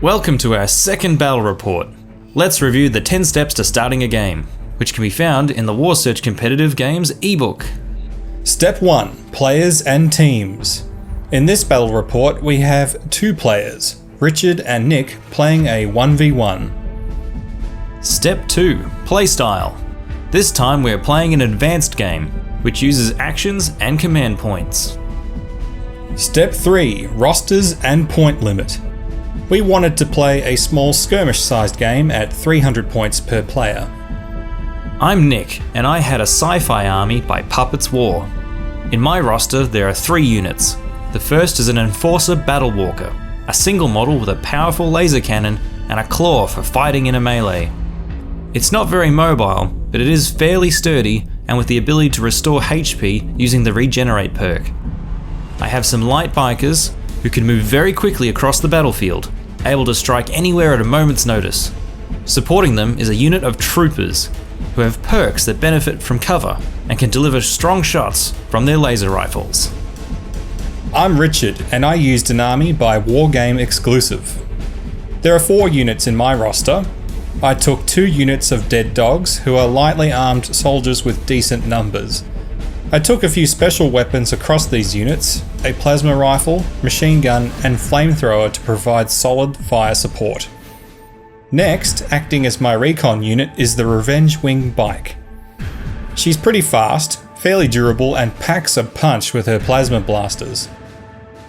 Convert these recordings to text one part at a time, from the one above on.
Welcome to our second battle report. Let's review the 10 steps to starting a game, which can be found in the WARSURGE Competitive Games ebook. Step 1. Players and teams. In this battle report we have 2 players, Richard and Nick, playing a 1v1. Step 2. Playstyle. This time we are playing an advanced game, which uses actions and command points. Step 3. Rosters and point limit. We wanted to play a small skirmish-sized game at 300 points per player. I'm Nick, and I had a sci-fi army by Puppets War. In my roster there are 3 units. The first is an Enforcer Battle Walker, a single model with a powerful laser cannon and a claw for fighting in a melee. It's not very mobile, but it is fairly sturdy and with the ability to restore HP using the Regenerate perk. I have some light bikers who can move very quickly across the battlefield, able to strike anywhere at a moment's notice. Supporting them is a unit of troopers, who have perks that benefit from cover and can deliver strong shots from their laser rifles. I'm Richard, and I used an army by Wargame exclusive. There are 4 units in my roster. I took 2 units of dead dogs, who are lightly armed soldiers with decent numbers. I took a few special weapons across these units, a plasma rifle, machine gun and flamethrower to provide solid fire support. Next, acting as my recon unit is the Revenge Wing bike. She's pretty fast, fairly durable and packs a punch with her plasma blasters.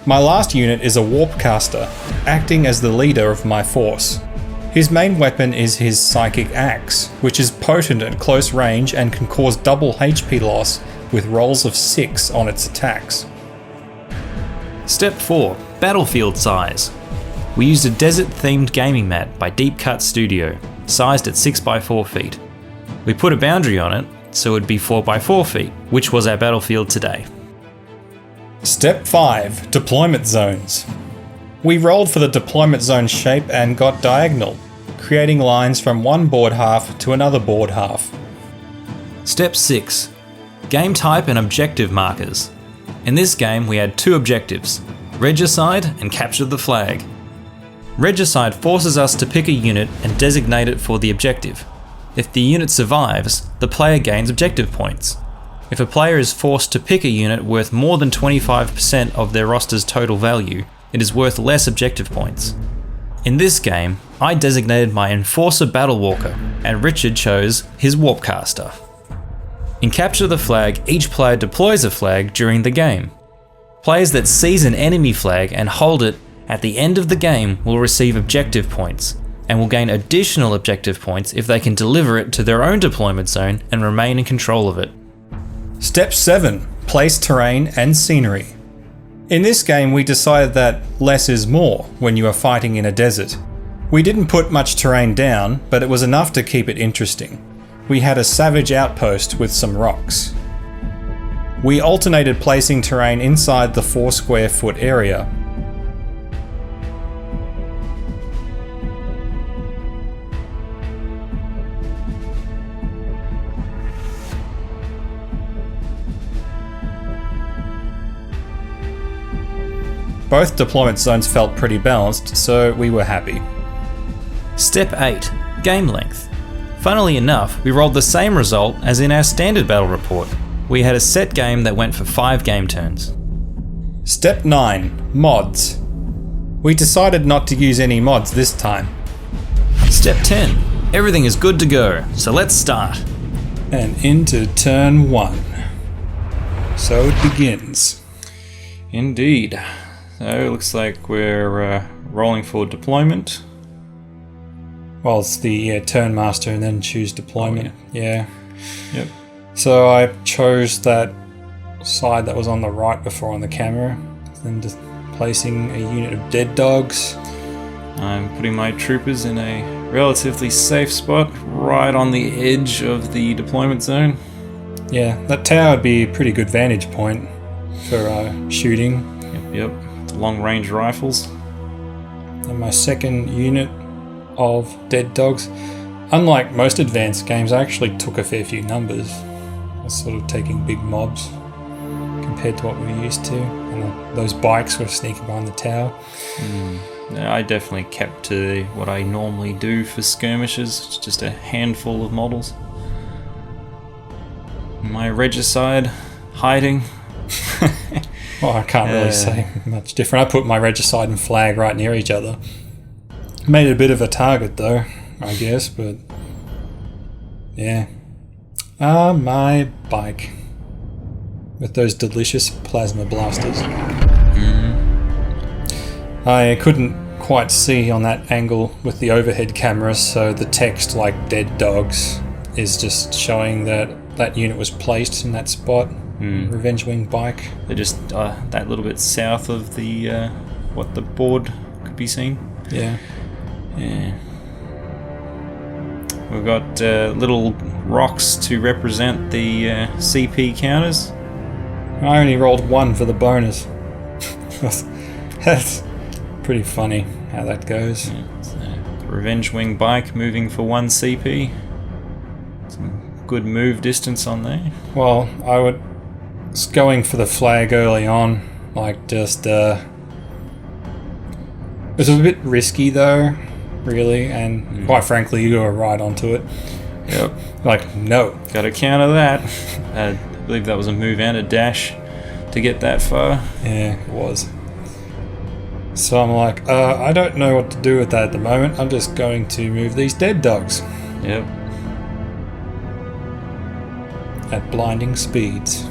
My last unit is a warp caster, acting as the leader of my force. His main weapon is his psychic axe, which is potent at close range and can cause double HP loss with rolls of 6 on its attacks. Step 4. Battlefield size. We used a desert-themed gaming mat by Deep Cut Studio, sized at 6x4 feet. We put a boundary on it, so it would be 4x4 feet, which was our battlefield today. Step 5. Deployment zones. We rolled for the deployment zone shape and got diagonal, creating lines from one board half to another board half. Step 6. Game type and objective markers. In this game we had 2 objectives, Regicide and Capture the Flag. Regicide forces us to pick a unit and designate it for the objective. If the unit survives, the player gains objective points. If a player is forced to pick a unit worth more than 25% of their roster's total value, it is worth less objective points. In this game, I designated my Enforcer Battle Walker, and Richard chose his Warpcaster. In Capture the Flag, each player deploys a flag during the game. Players that seize an enemy flag and hold it at the end of the game will receive objective points, and will gain additional objective points if they can deliver it to their own deployment zone and remain in control of it. Step 7. Place terrain and scenery. In this game we decided that less is more when you are fighting in a desert. We didn't put much terrain down, but it was enough to keep it interesting. We had a savage outpost with some rocks. We alternated placing terrain inside the 4 square foot area. Both deployment zones felt pretty balanced, so we were happy. Step 8. Game length. Funnily enough, we rolled the same result as in our standard battle report. We had a set game that went for 5 game turns. Step 9. Mods. We decided not to use any mods this time. Step 10. Everything is good to go, so let's start. And into turn 1. So it begins. Indeed. So it looks like we're rolling for deployment. Well, it's the turn master and then choose deployment. Oh, yeah. Yep. So I chose that side that was on the right before on the camera. Then just placing a unit of dead dogs. I'm putting my troopers in a relatively safe spot, right on the edge of the deployment zone. Yeah, that tower would be a pretty good vantage point for shooting. Yep. Long range rifles. And my second unit of dead dogs. Unlike most advanced games, I actually took a fair few numbers. I was sort of taking big mobs compared to what we were used to. And those bikes were sneaking behind the tower. I definitely kept to what I normally do for skirmishes. It's just a handful of models. My regicide hiding. Well, I can't really say much different. I put my regicide and flag right near each other. Made it a bit of a target though, I guess, but yeah. My bike with those delicious plasma blasters. I couldn't quite see on that angle with the overhead camera, so the text, like "dead dogs," is just showing that that unit was placed in that spot. Revenge Wing bike. They're just that little bit south of the what the board could be seen. Yeah. Yeah. We've got little rocks to represent the CP counters. I only rolled 1 for the bonus. That's pretty funny how that goes. Yeah, so Revenge Wing bike moving for 1 CP. Some good move distance on there. Well, I was going for the flag early on, like just it was a bit risky though, really, and quite frankly you were right onto it. Yep. Like, no. Gotta counter that. I believe that was a move and a dash to get that far. Yeah, it was. So I'm like, I don't know what to do with that at the moment. I'm just going to move these dead dogs. Yep. At blinding speeds.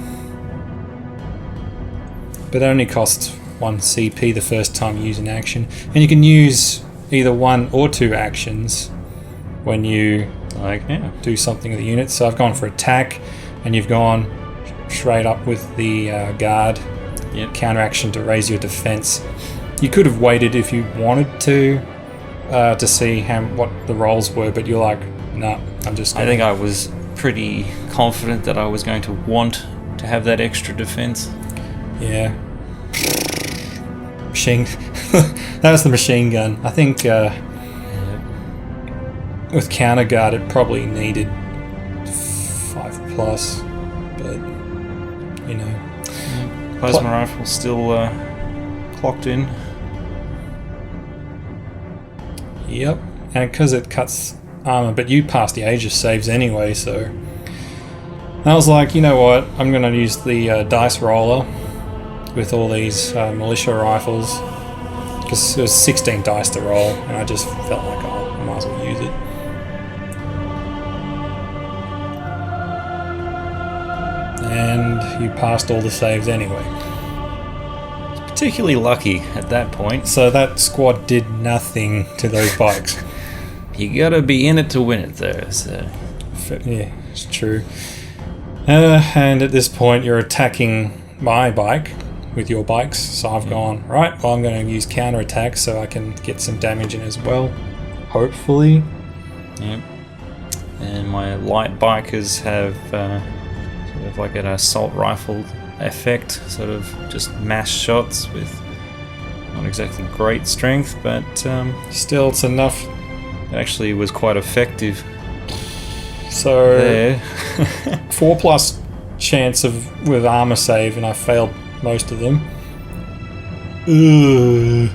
But it only costs 1 CP the first time you use an action. And you can use either 1 or 2 actions when you do something with the unit. So I've gone for attack, and you've gone straight up with the guard. Yep. Counter action to raise your defense. You could have waited if you wanted to see what the rolls were, but you're like, nah, I'm just I think I was pretty confident that I was going to want to have that extra defense. Yeah. Machine. That was the machine gun. I think with counter guard it probably needed 5+, but you know. Plasma rifle still clocked in. Yep, and because it cuts armor, but you passed the Aegis saves anyway, so I was like, you know what, I'm going to use the dice roller with all these militia rifles, because it was 16 dice to roll, and I just felt like, oh, I might as well use it. And you passed all the saves anyway. Particularly lucky at that point. So that squad did nothing to those bikes. You gotta be in it to win it though, so... Yeah, it's true. And at this point you're attacking my bike with your bikes, so I've gone, right, well I'm going to use counter attack so I can get some damage in as well, hopefully. Yep. And my light bikers have sort of like an assault rifle effect, sort of just mass shots with not exactly great strength, but still it's enough. It actually was quite effective. So there. 4+ chance with armor save, and I failed most of them. Ugh.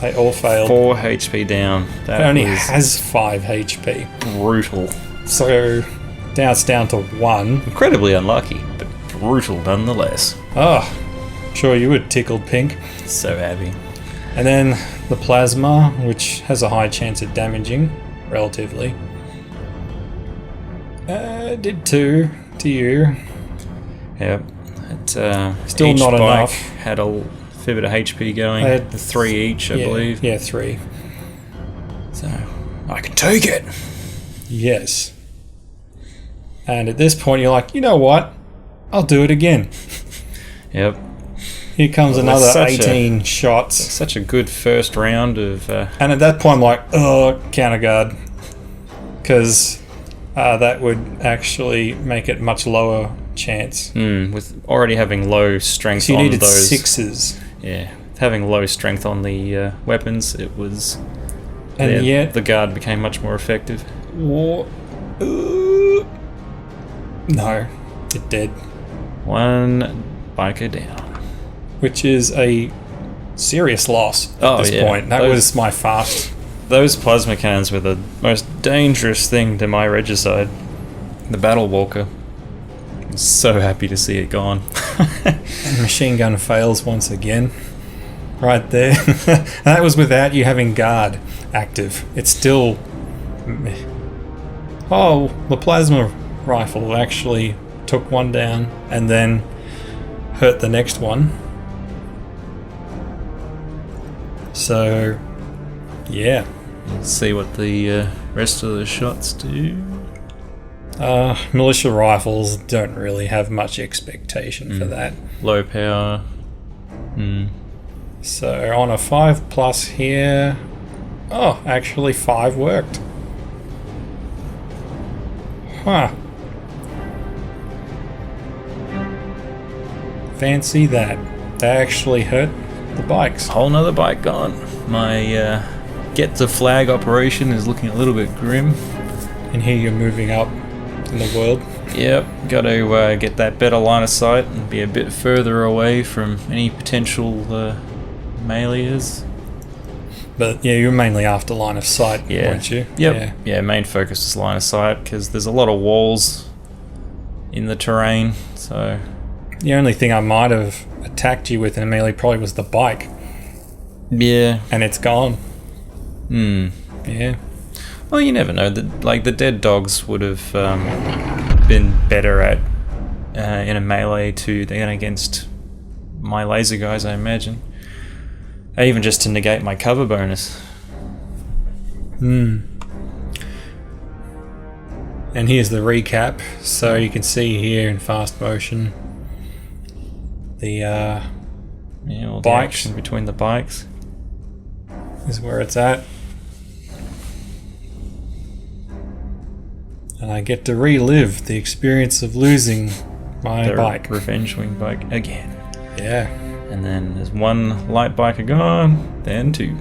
They all failed. 4 HP down. That it only was has 5 HP. brutal. So now it's down to 1. Incredibly unlucky, but brutal nonetheless. Oh, sure you were tickled pink. So happy. And then the plasma, which has a high chance of damaging, relatively. Did 2 to you. Yep. Still each not bike enough. Had a fair bit of HP going. I had 3 each, I believe. Yeah, 3. So I can take it. Yes. And at this point, you're like, you know what? I'll do it again. Yep. Here comes another 18 shots. Such a good first round of... And at that point, I'm like, oh, counter guard. Because that would actually make it much lower chance. with already having low strength So you on needed those... 6s. Yeah. Having low strength on the weapons, it was... And yet... the guard became much more effective. No. It did. 1 biker down. Which is a serious loss at this point. That was my fast. Those plasma cannons were the most dangerous thing to my regicide. The Battle Walker. I'm so happy to see it gone. And machine gun fails once again. Right there. That was without you having guard active. It's still... Oh, the plasma rifle actually took one down and then hurt the next one. So, yeah. Let's see what the rest of the shots do. Militia rifles don't really have much expectation for that. Low power. So on a 5+ here... Oh, actually 5 worked. Huh. Fancy that. They actually hurt the bikes. Whole nother bike gone. My get the flag operation is looking a little bit grim. And here you're moving up in the world. Yep, got to get that better line of sight and be a bit further away from any potential melees. But yeah, you're mainly after line of sight, weren't you? Yep. Yeah, main focus is line of sight because there's a lot of walls in the terrain. So the only thing I might have attacked you with in a melee probably was the bike. Yeah. And it's gone. Yeah. Well, you never know. The dead dogs would have been better at in a melee than against my laser guys, I imagine. Even just to negate my cover bonus. And here's the recap. So you can see here in fast motion the all the bikes action between the bikes is where it's at. And I get to relive the experience of losing my bike. Revenge wing bike again. Yeah. And then there's one light biker gone, then 2.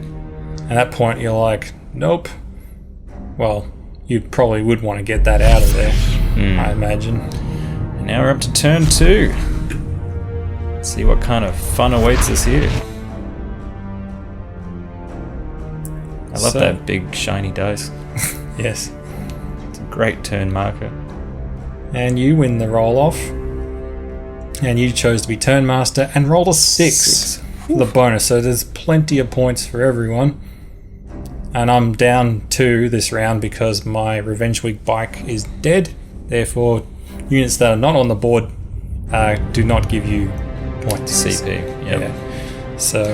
At that point you're like, nope. Well, you probably would want to get that out of there, I imagine. And now we're up to turn 2. Let's see what kind of fun awaits us here. I love that big shiny dice. Yes. It's a great turn marker. And you win the roll-off. And you chose to be turn master and rolled a 6 for the bonus, so there's plenty of points for everyone. And I'm down 2 this round because my Revenge Week bike is dead. Therefore, units that are not on the board do not give you points. CP, yep. Yeah. So,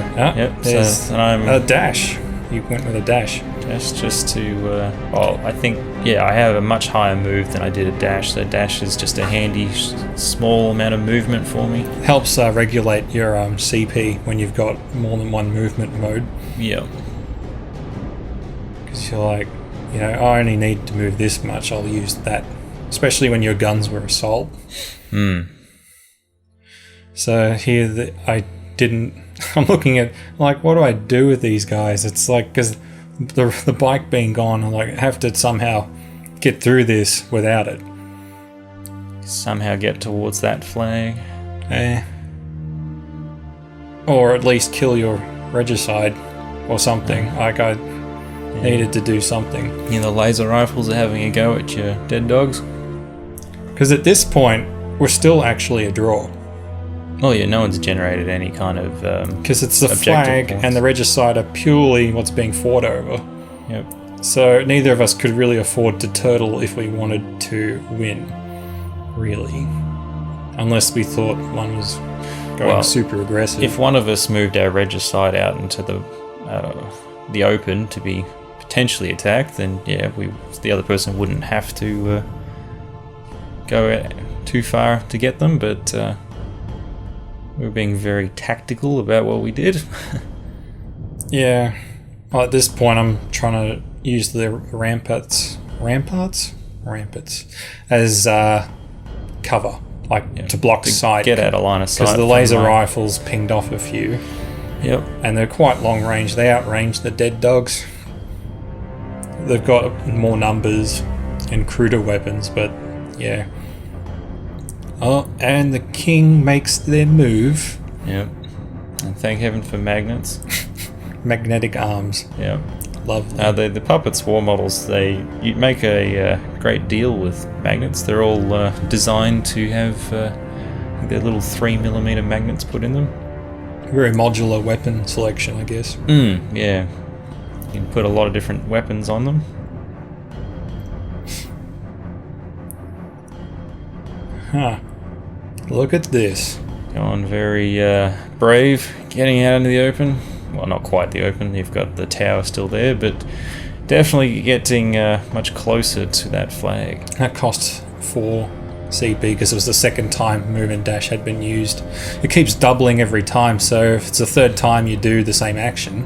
there's I'm a dash. You went with a dash. Dash just to, I think, I have a much higher move than I did a dash, so dash is just a handy, small amount of movement for me. Helps regulate your CP when you've got more than one movement mode. Yeah. Because you're like, I only need to move this much, I'll use that. Especially when your guns were assault. So here, I'm looking at, like, what do I do with these guys? It's like, because the bike being gone, I have to somehow get through this without it. Somehow get towards that flag. Or at least kill your regicide or something. Like, I needed to do something. The laser rifles are having a go at your dead dogs. Because at this point, we're still actually a draw. Oh yeah, no one's generated any kind of because it's the flag points. And the regicide are purely what's being fought over. Yep. So neither of us could really afford to turtle if we wanted to win, really. Unless we thought one was going super aggressive. If one of us moved our regicide out into the open to be potentially attacked, then the other person wouldn't have to go too far to get them, but we were being very tactical about what we did. Yeah. Well, at this point, I'm trying to use the ramparts as cover, to block sight. Get out of line of sight. Because the laser rifles pinged off a few. Yep. And they're quite long range. They outrange the dead dogs. They've got more numbers and cruder weapons, but yeah. Oh, and the king makes their move. Yep. And thank heaven for magnets. Magnetic arms. Yeah. Love them. The Puppets War models, you make a great deal with magnets. They're all designed to have their little 3mm magnets put in them. Very modular weapon selection, I guess. Yeah. You can put a lot of different weapons on them. Huh. Look at this. Going very brave, getting out into the open. Well, not quite the open, you've got the tower still there, but definitely getting much closer to that flag. That cost 4 CP because it was the second time move and dash had been used. It keeps doubling every time, so if it's the third time you do the same action,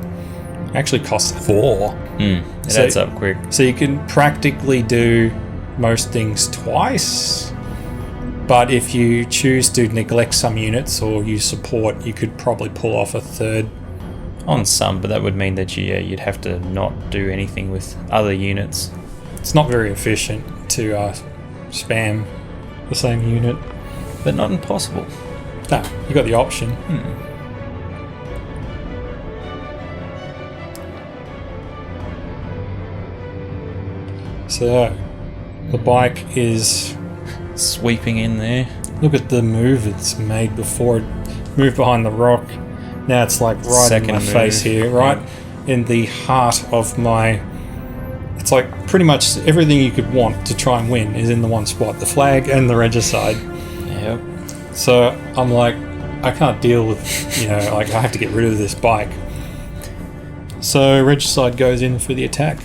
it actually costs 4. It adds up quick. So you can practically do most things twice, but if you choose to neglect some units or use support, you could probably pull off a third. On some, but that would mean that you'd have to not do anything with other units. It's not very efficient to spam the same unit. But not impossible. No, you got the option. So, the bike is sweeping in there. Look at the move it's made before it moved behind the rock. Now it's like right in my face here, right in the heart of my... It's like pretty much everything you could want to try and win is in the one spot. The flag and the regicide. Yep. So I'm like, I can't deal with, like I have to get rid of this bike. So regicide goes in for the attack.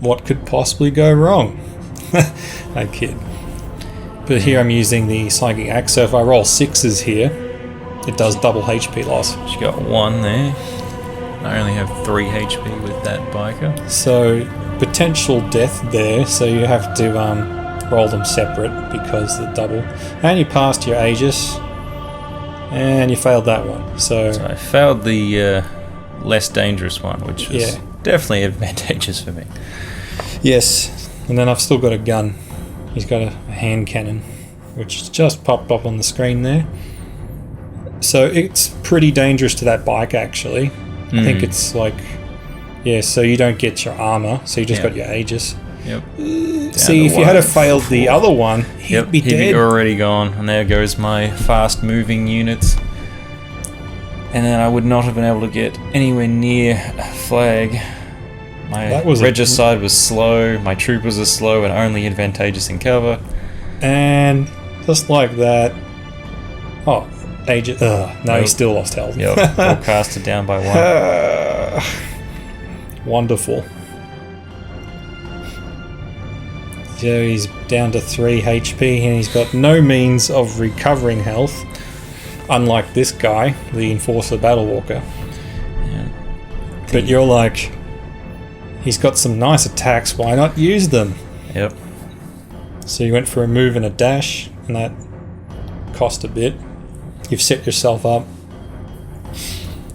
What could possibly go wrong? I kid. But here I'm using the Psychic Axe, so if I roll 6s here, it does double HP loss. She got 1 there. I only have 3 HP with that biker. So, potential death there, so you have to roll them separate because the double. And you passed your Aegis, and you failed that one. So I failed the less dangerous one, which was definitely advantageous for me. Yes, and then I've still got a gun. He's got a hand cannon, which just popped up on the screen there. So it's pretty dangerous to that bike, actually. I think it's like, so you don't get your armor, so you just got your Aegis. Yep. See, if you had failed the other one, he'd be dead. He'd be already gone, and there goes my fast-moving units. And then I would not have been able to get anywhere near a flag. My regicide was slow, my troopers are slow and only advantageous in cover. And just like that... Oh, Aegis... no, he still lost health. Yep, forecasted down by 1. Wonderful. So he's down to 3 HP and he's got no means of recovering health. Unlike this guy, the Enforcer Battle Walker. Yeah. But you're like... He's got some nice attacks, why not use them? Yep. So you went for a move and a dash, and that cost a bit. You've set yourself up.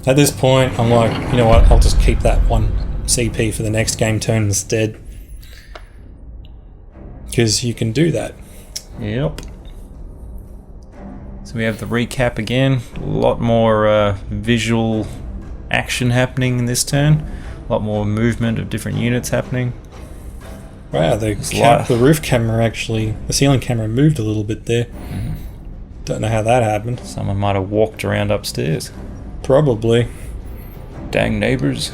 At this point, I'm like, you know what, I'll just keep that 1 CP for the next game turn instead. Because you can do that. Yep. So we have the recap again. A lot more visual action happening in this turn. A lot more movement of different units happening. Wow, the roof camera actually, the ceiling camera moved a little bit there. Don't know how that happened. Someone might have walked around upstairs. Probably. Dang neighbours.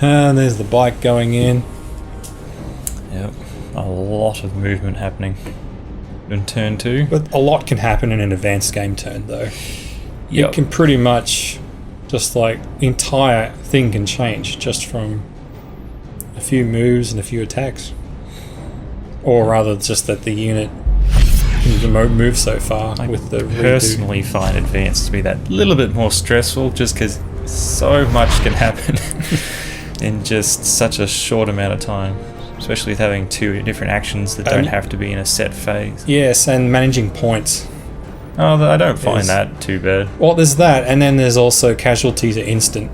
And there's the bike going in. Yep, a lot of movement happening in turn 2. But a lot can happen in an advanced game turn though. Yep. It can pretty much, just like, the entire thing can change just from a few moves and a few attacks. Or rather, just that the unit can move so far with the redo. I personally find Advanced to be that little bit more stressful just because so much can happen in just such a short amount of time. Especially with having 2 different actions that don't have to be in a set phase. Yes, and managing points. Oh, I don't find that too bad. Well, there's that, and then there's also casualties are instant.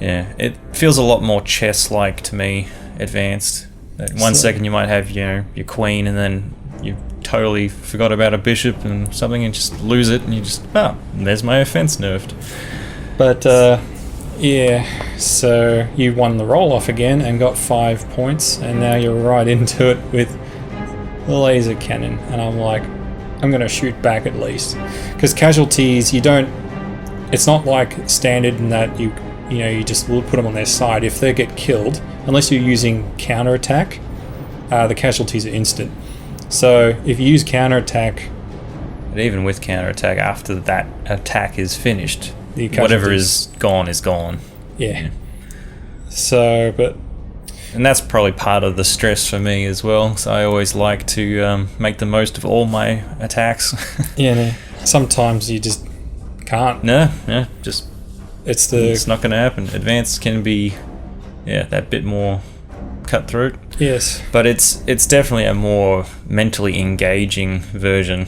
Yeah, it feels a lot more chess-like to me, Advanced. 1 second you might have, your queen, and then your totally forgot about a bishop and something and just lose it, and you just, there's my offense nerfed. But, yeah, so you won the roll-off again and got 5 points, and now you're right into it with the laser cannon. And I'm like, I'm going to shoot back at least. Because casualties, you don't... It's not like standard in that you just will put them on their side. If they get killed, unless you're using counterattack, the casualties are instant. So if you use counterattack... But even with counterattack, after that attack is finished, whatever is gone. Yeah. So, but... And that's probably part of the stress for me as well. So I always like to make the most of all my attacks. Yeah, no. Sometimes you just can't. Just... It's not going to happen. Advanced can be, that bit more cutthroat. Yes. But it's definitely a more mentally engaging version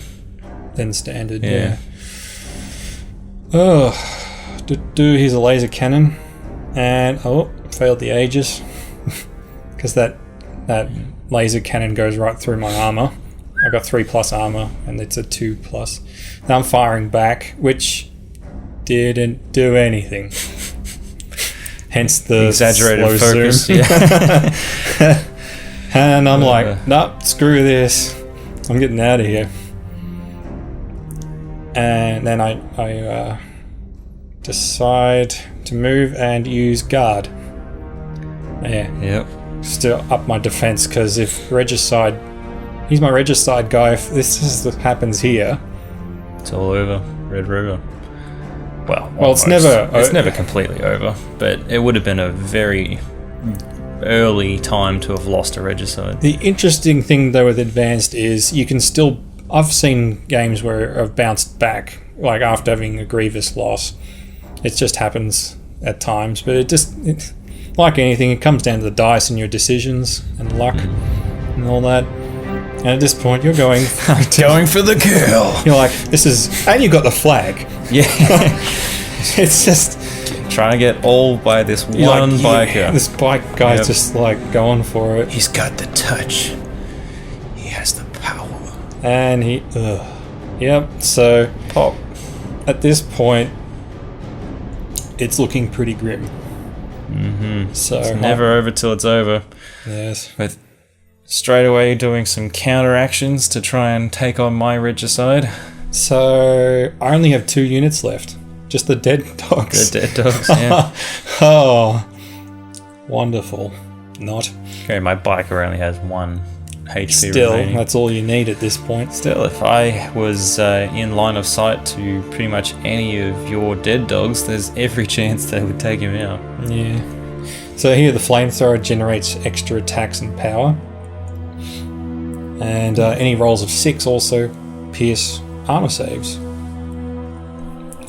than standard. Yeah. Oh, here's a laser cannon, and failed the Aegis because that laser cannon goes right through my armor. I got 3+ armor, and it's a 2+. Now I'm firing back, which didn't do anything. Hence the exaggerated slow focus. zoom. Yeah. And I'm like, nope, screw this. I'm getting out of here. And then I decide to move and use guard. Yeah. Yep. Still up my defense, because if regicide, he's my regicide guy. If this happens here, it's all over. Red River. Well, it's never completely over, but it would have been a very early time to have lost a regicide. The interesting thing though with Advanced is you can still... I've seen games where I've bounced back, like after having a grievous loss. It just happens at times, but it like anything, it comes down to the dice and your decisions and luck and all that. And at this point, you're going going for the kill. You're like, this is... And you got the flag. Yeah. It's just... Trying to get all by this one biker. This bike guy's just like going for it. He's got the touch. He has the power. And he... Yep, so... Pop. At this point, it's looking pretty grim. Mm-hmm. So it's never over till it's over. Yes. With straight away doing some counter actions to try and take on my regicide. So I only have 2 units left. Just the dead dogs. The dead dogs, yeah. Oh, wonderful. Not. Okay, my biker only has 1 HP Still, remaining. that's all you need at this point. Still, if I was in line of sight to pretty much any of your dead dogs, there's every chance they would take him out. Yeah. So here the flamethrower generates extra attacks and power. And any rolls of 6 also pierce armor saves.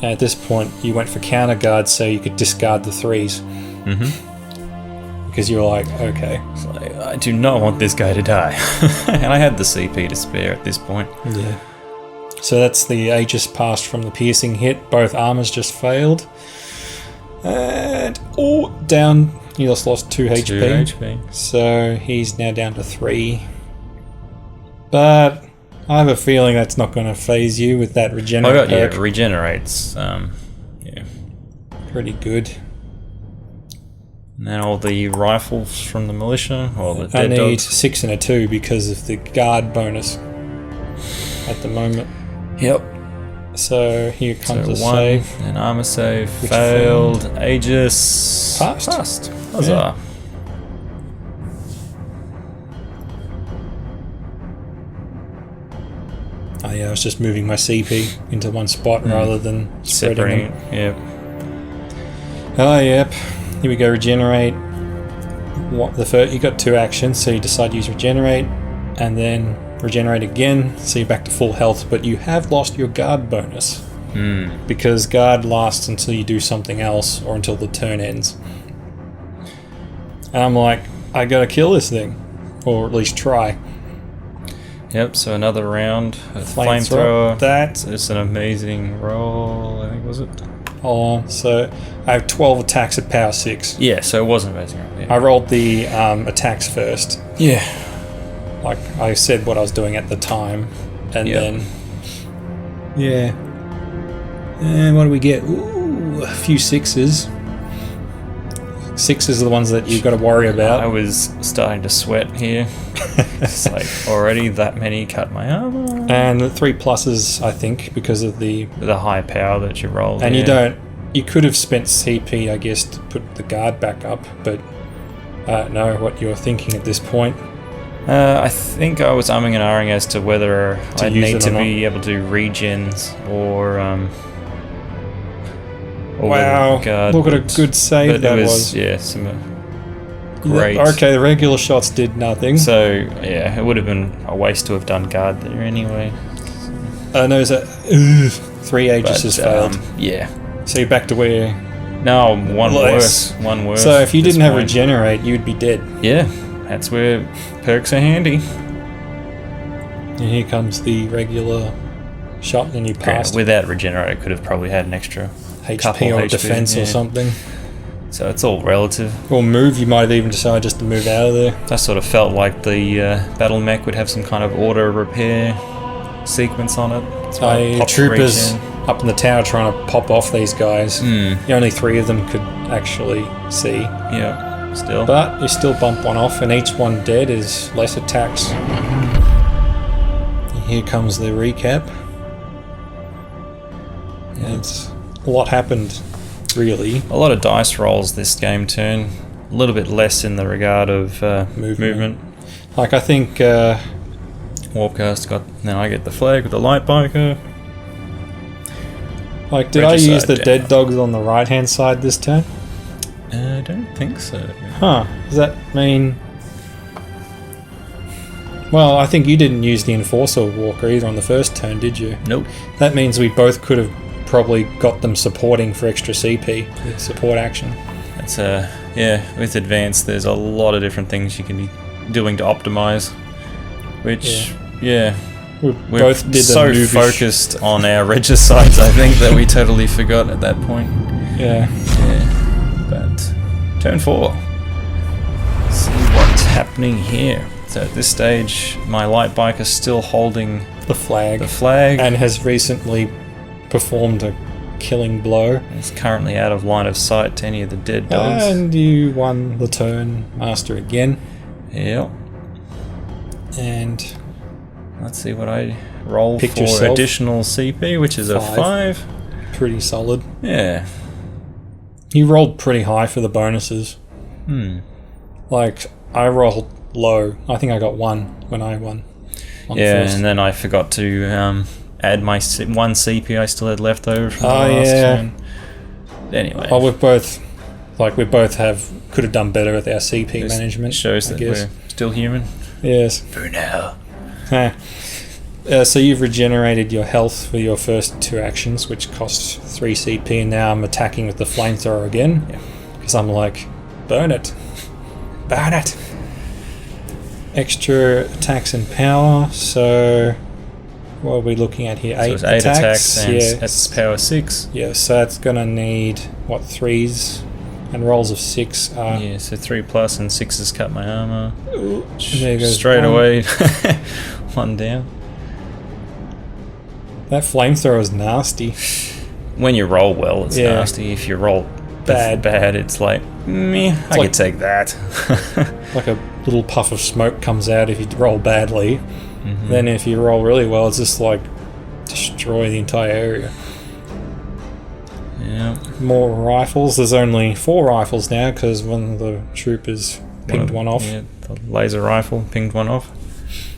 And at this point, you went for counter guard so you could discard the 3s. Mm-hmm. Because you were like, okay. It's like, I do not want this guy to die. And I had the CP to spare at this point. Yeah. So that's the Aegis passed from the piercing hit. Both armors just failed. And, down. He just lost 2 HP. 2 HP. So he's now down to 3. But I have a feeling that's not going to phase you with that regenerate perk. Yeah, regenerates. Pretty good. And then all the rifles from the militia, or the dead I need dogs. 6 and a 2 because of the guard bonus at the moment. Yep. So here comes a 1, save. An armor save, failed. Aegis. Passed. Huzzah. Yeah. Oh yeah, I was just moving my CP into one spot rather than spreading them. Yep. Oh yep. Here we go, regenerate. You got 2 actions, so you decide to use regenerate, and then regenerate again, so you're back to full health, but you have lost your guard bonus. Because guard lasts until you do something else, or until the turn ends. And I'm like, I gotta kill this thing. Or at least try. Yep, so another round of Flamethrower. That is an amazing roll, I think, was it? Hold on, so I have 12 attacks at power 6. Yeah, so it was an amazing roll. Yeah. I rolled the attacks first. Yeah. like I said what I was doing at the time, and then and what do we get? Ooh, a few sixes. Sixes are the ones that you've got to worry about. I was starting to sweat here. It's like already that many cut my armor. And the 3 pluses, I think, because of the high power that you rolled. And you could have spent CP, I guess, to put the guard back up, but I don't know what you're thinking at this point. I think I was umming and ahhing as to whether I need to be able to do regens or wow, guard, look at a good save that was. Yeah, some great. Okay, the regular shots did nothing. So, yeah, it would have been a waste to have done guard there anyway. No, so 3 Aegis has failed. Yeah. So you're back to where... No, one worse. So if you didn't have regenerate, you'd be dead. Yeah, that's where perks are handy. And here comes the regular shot, and you passed. Without regenerate, I could have probably had an extra HP or defense or something. So it's all relative. Or move, you might have even decided just to move out of there. That sort of felt like the battle mech would have some kind of auto repair sequence on it. Troopers up in the tower trying to pop off these guys. Only 3 of them could actually see. Yeah, still. But you still bump one off, and each one dead is less attacks. Here comes the recap. It's a lot happened, really. A lot of dice rolls this game turn. A little bit less in the regard of movement. Like I think Warpcast then I get the flag with the light biker. Like, did I use the dead dogs on the right hand side this turn? I don't think so. Huh. Does that mean... Well, I think you didn't use the Enforcer Walker either on the first turn, did you? Nope. That means we both could have probably got them supporting for extra CP with support action. That's with Advanced there's a lot of different things you can be doing to optimize, which we're both did so focused on our regicides, I think, that we totally forgot at that point. Yeah. But turn 4. Let's see what's happening here. So at this stage my light bike is still holding the flag and has recently performed a killing blow. It's currently out of line of sight to any of the dead dogs. And you won the turn, Master, again. Yep. And let's see what I roll for yourself. Additional CP, which is a 5. Pretty solid. Yeah. You rolled pretty high for the bonuses. Like, I rolled low. I think I got 1 when I won. And then I forgot to add my 1 CP I still had left over from the last turn. Anyway. Oh, we both could have done better with our CP management. Shows that we're still human. Yes. For now. So you've regenerated your health for your first 2 actions, which costs 3 CP, and now I'm attacking with the flamethrower again. Because I'm like, burn it. Burn it. Extra attacks and power, so what are we looking at here? 8 attacks and that's power 6. Yeah, so that's gonna need, 3s and rolls of 6 are... Yeah, so 3 plus and 6s cut my armor. There goes straight away. 1 down. That flamethrower is nasty. When you roll well, it's nasty. If you roll bad, it's like, meh, I could take that. Like a little puff of smoke comes out if you roll badly. Then if you roll really well, it's just like destroy the entire area. Yeah. More rifles. There's only 4 rifles now because one of the troopers pinged one off. Yeah, the laser rifle pinged one off.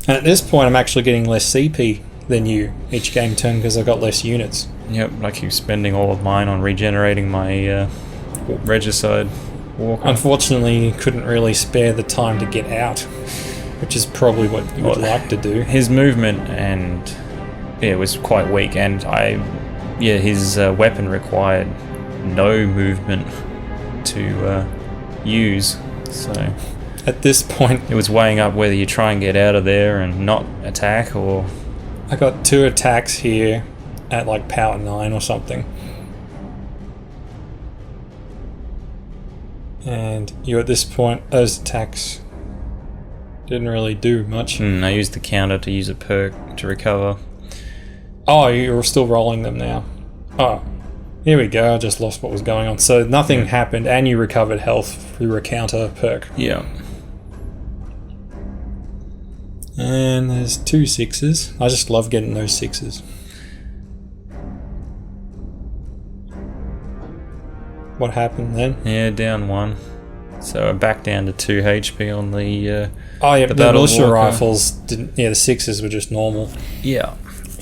And at this point, I'm actually getting less CP than you each game turn because I've got less units. Yep, I keep spending all of mine on regenerating my regicide walker. Unfortunately, you couldn't really spare the time to get out, which is probably what you would like to do. His movement was quite weak, and his weapon required no movement to use. So at this point, it was weighing up whether you try and get out of there and not attack, or I got 2 attacks here at like power 9 or something. And you at this point, those attacks Didn't really do much. I used the counter to use a perk to recover. Oh, you're still rolling them now. Oh, here we go. I just lost what was going on. So nothing happened, and you recovered health through a counter perk. Yeah. And there's 2 6s. I just love getting those 6s. What happened then? Yeah, down 1. So I'm back down to 2 HP on the the militia rifles didn't. Yeah, the 6s were just normal. Yeah.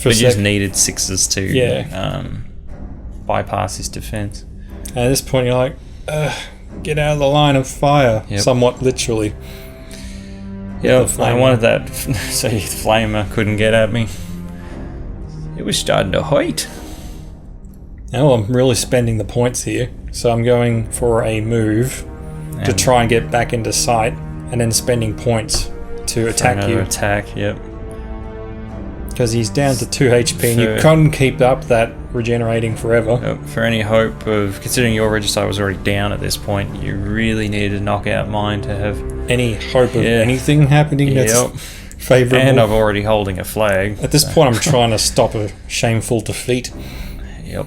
We just needed 6s to bypass his defense. At this point, you're like, get out of the line of fire. Yep. Somewhat literally. Yeah, I wanted that so the flamer couldn't get at me. It was starting to hurt. Now I'm really spending the points here. So I'm going for a move to try and get back into sight, and then spending points to attack you. Attack, yep. Because he's down to 2 HP and you couldn't keep up that regenerating forever. Yep. For any hope of, considering your regicide was already down at this point, you really needed to knock out mine to have any hope of anything happening that's favourable. And I'm already holding a flag. At this point I'm trying to stop a shameful defeat. Yep.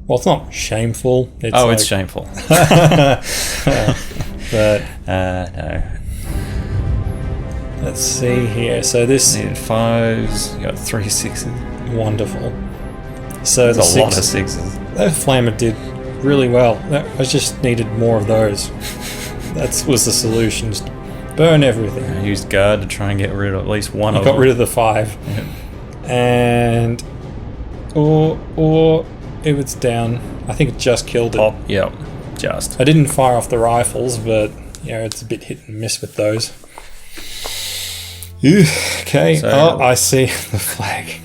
Well, it's not shameful. It's shameful. But no. Let's see here. So this needed 5s. You got 3 6s. Wonderful. So there's a lot of 6s. That flamer did really well. I just needed more of those. That was the solution. Just burn everything. I used guard to try and get rid of at least one of them. Got rid of the 5. Yep. And or it was down. I think it just killed it. Yep. Just. I didn't fire off the rifles, but it's a bit hit and miss with those. Okay. So, I see the flag.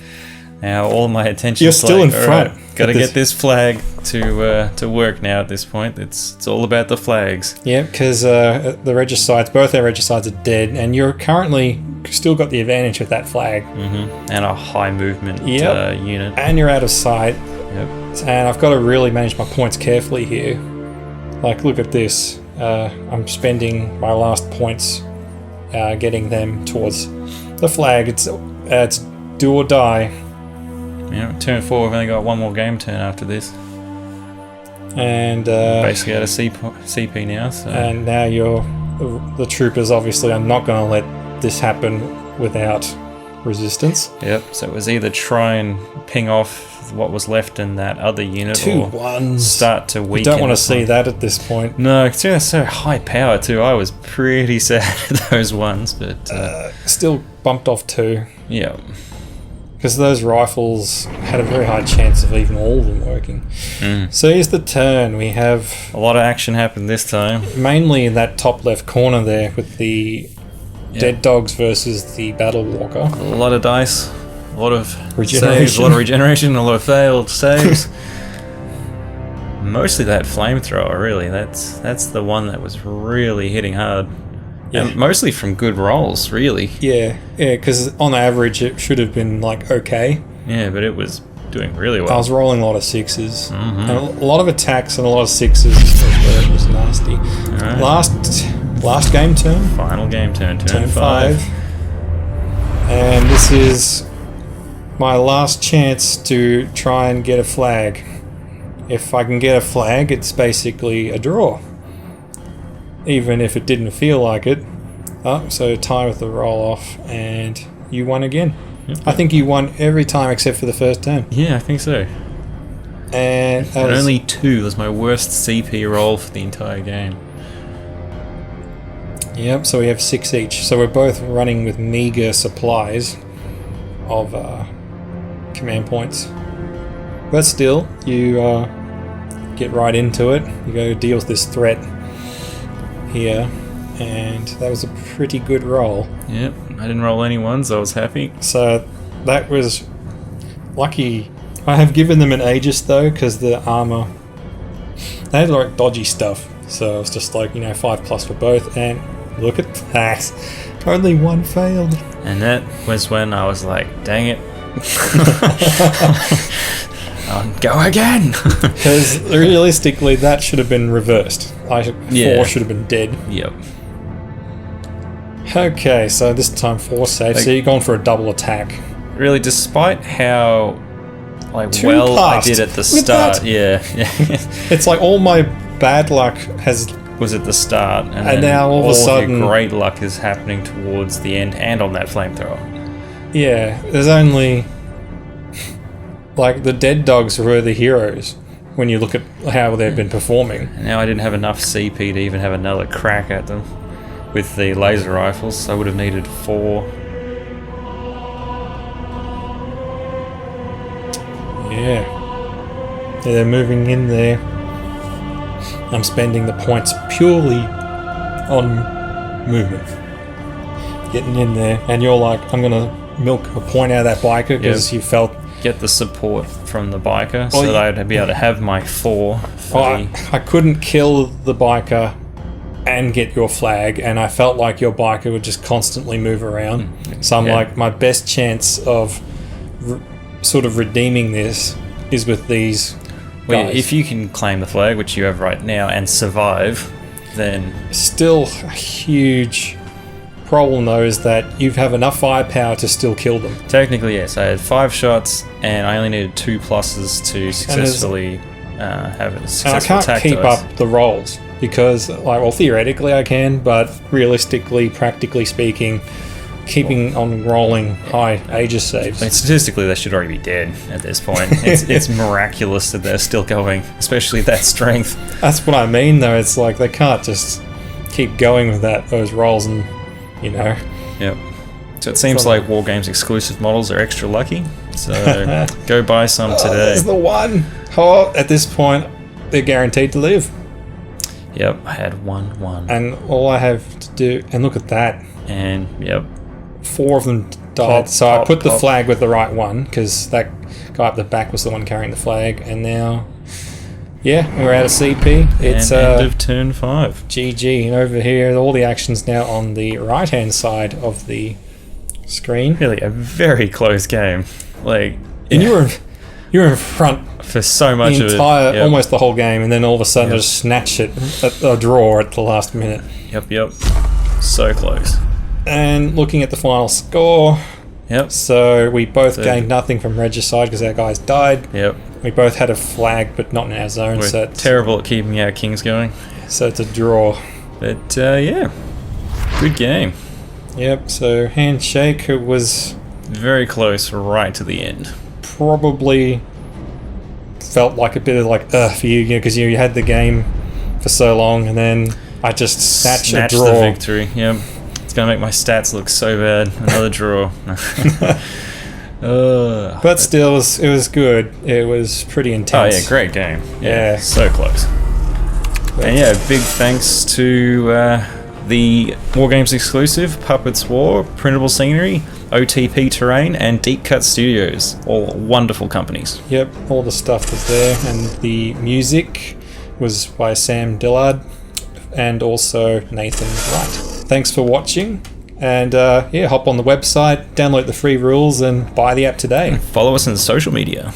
Now all my attention. You're still in front. Got to get this flag to work now. At this point, it's all about the flags. Yeah, because the regicides, both our regicides are dead, and you're currently still got the advantage with that flag. Mm-hmm. And a high movement unit. And you're out of sight. Yep. And I've got to really manage my points carefully here. Like, look at this. I'm spending my last points getting them towards the flag. It's do or die. Yeah, turn 4, we've only got one more game turn after this. And basically out of CP now. So. And now the troopers obviously are not going to let this happen without resistance. Yep, so it was either try and ping off what was left in that other unit 2 or 1s. Start to weaken. You don't want to see that at this point. No, considering that's so high power too, I was pretty sad at those ones, but still bumped off 2. Yeah. Because those rifles had a very high chance of even all of them working. So here's the turn. We have a lot of action happened this time. Mainly in that top left corner there with the dead dogs versus the battle walker. A lot of dice, a lot of regeneration, saves, a lot of regeneration, a lot of failed saves. Mostly that flamethrower, really. That's the one that was really hitting hard. Yeah. And mostly from good rolls, really. Yeah, because on average it should have been like okay. Yeah, but it was doing really well. I was rolling a lot of 6s. And a lot of attacks and a lot of 6s where it was nasty. Right. Last game turn. Final game turn 5. And this is my last chance to try and get a flag. If I can get a flag, it's basically a draw. Even if it didn't feel like it. So tie with the roll off, and you won again. Yep. I think you won every time except for the first turn. Yeah, I think so. And only 2 was my worst CP roll for the entire game. Yep, so we have 6 each. So we're both running with meager supplies of command points. But still, you get right into it. You go deal with this threat here, and that was a pretty good roll. Yep, I didn't roll any ones, so I was happy. So that was lucky. I have given them an Aegis though, because the armor, they had like dodgy stuff, so I was just like, 5+ for both, and look at that, only 1 failed. And that was when I was like, dang it. Go again! Because realistically that should have been reversed. 4 should have been dead. Yep. Okay, so this time 4 saves. So you're going for a double attack. Really, despite how I Too did fast. at the With start, that. yeah. It's like all my bad luck was at the start, and then now all of a sudden- your great luck is happening towards the end and on that flamethrower. Yeah, there's only... Like, the dead dogs were the heroes when you look at how they've been performing. And now I didn't have enough CP to even have another crack at them with the laser rifles, so I would have needed 4. Yeah, they're moving in there. I'm spending the points purely on movement. Getting in there, and you're like, I'm gonna milk a point out of that biker because you felt... Get the support from the biker so that I'd be able to have my 4 for I couldn't kill the biker and get your flag, and I felt like your biker would just constantly move around. So I'm like, my best chance of sort of redeeming this is with these guys. If you can claim the flag, which you have right now, and survive, then... Still a huge problem though is that you have enough firepower to still kill them. Technically, yes. I had 5 shots, and I only needed 2 pluses to successfully have a successful and I can't keep up the rolls because, like, well, theoretically I can, but realistically, practically speaking, keeping on rolling high Aegis saves. I mean, statistically, they should already be dead at this point. It's miraculous that they're still going, especially at that strength. That's what I mean, though. It's like they can't just keep going with those rolls, and you know. Yep. So it seems like War Games exclusive models are extra lucky. So go buy some today. There's the one. Oh, at this point, they're guaranteed to live. Yep, I had 1-1. And all I have to do, and look at that. And yep, 4 of them died. So I put the flag with the right one because that guy up the back was the one carrying the flag. And now, yeah, we're out of CP. It's end of turn 5. GG. And over here, all the action's now on the right-hand side of the screen. Really, a very close game. Like, and you were in front for so much the entire, of it. Yep. almost the whole game, and then all of a sudden just snatch it at a draw at the last minute. Yep. So close. And looking at the final score, yep. So we both gained nothing from Regicide because our guys died. Yep. We both had a flag, but not in our zone. We're so terrible at keeping our kings going. So it's a draw. But yeah, good game. Yep. So handshake, it was very close right to the end. Probably felt like a bit of like for you, because you had the game for so long, and then I just snatched a draw. The victory. Yep. It's gonna make my stats look so bad. Another draw. But still, it was good. It was pretty intense. Oh yeah, great game. Yeah. So close. And yeah, big thanks to the War Games exclusive, Puppets War, Printable Scenery, OTP Terrain, and Deep Cut Studios. All wonderful companies. Yep, all the stuff was there, and the music was by Sam Dillard and also Nathan Wright. Thanks for watching, and hop on the website, download the free rules, and buy the app today. Follow us on social media.